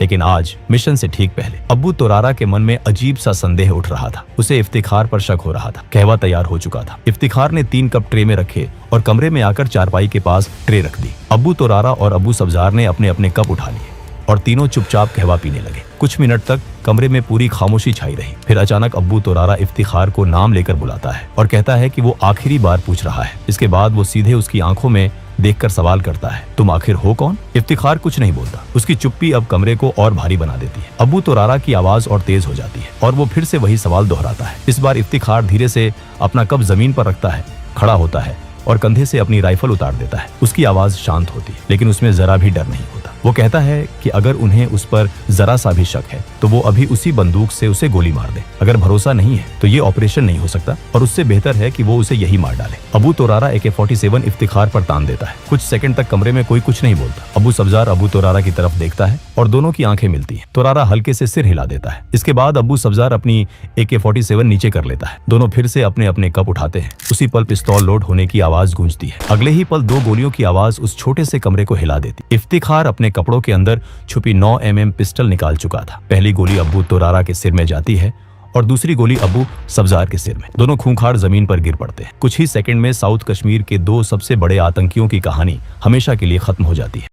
लेकिन आज मिशन से ठीक पहले अब्बू तुरारा के मन में अजीब सा संदेह उठ रहा था। उसे इफ्तिखार पर शक हो रहा था। कहवा तैयार हो चुका था। इफ्तिखार ने 3 कप ट्रे में रखे और कमरे में आकर चारपाई के पास ट्रे रख दी। अब्बू तुरारा और अबू सब्जार ने अपने अपने कप उठा लिए और तीनों चुपचाप कहवा पीने लगे। कुछ मिनट तक कमरे में पूरी खामोशी छाई रही। फिर अचानक अब्बू तुरारा इफ्तिखार को नाम लेकर बुलाता है और कहता है कि वो आखिरी बार पूछ रहा है। इसके बाद वो सीधे उसकी आंखों में देखकर सवाल करता है, तुम आखिर हो कौन? इफ्तिखार कुछ नहीं बोलता। उसकी चुप्पी अब कमरे को और भारी बना देती है। अब्बू तुरारा की आवाज और तेज हो जाती है और वो फिर से वही सवाल दोहराता है। इस बार इफ्तिखार धीरे से अपना कप जमीन पर रखता है, खड़ा होता है और कंधे से अपनी राइफल उतार देता है। उसकी आवाज शांत होती है, लेकिन उसमें जरा भी डर नहीं होता। वो कहता है कि अगर उन्हें उस पर जरा सा भी शक है तो वो अभी उसी बंदूक से उसे गोली मार दे। अगर भरोसा नहीं है तो ये ऑपरेशन नहीं हो सकता और उससे बेहतर है कि वो उसे यही मार डाले। अबू तुरारा AK-47 इफ्तिखार पर तान देता है। कुछ सेकंड तक कमरे में कोई कुछ नहीं बोलता। अबू सब्जार अबू तुरारा की तरफ देखता है और दोनों की आंखें मिलती हैं। तुरारा हल्के से सिर हिला देता है। इसके बाद अबू सब्जार अपनी AK-47 नीचे कर लेता है। दोनों फिर से अपने अपने कप उठाते हैं। उसी पल पिस्तौल लोड होने की आवाज गूंजती है। अगले ही पल 2 गोलियों की आवाज उस छोटे से कमरे को हिला देती। इफ्तिखार अपने कपड़ों के अंदर छुपी 9 mm पिस्टल निकाल चुका था। पहली गोली अब्बू तुरारा के सिर में जाती है और दूसरी गोली अबू सब्जार के सिर में। दोनों खूंखार जमीन पर गिर पड़ते हैं। कुछ ही सेकंड में साउथ कश्मीर के 2 सबसे बड़े आतंकियों की कहानी हमेशा के लिए खत्म हो जाती है।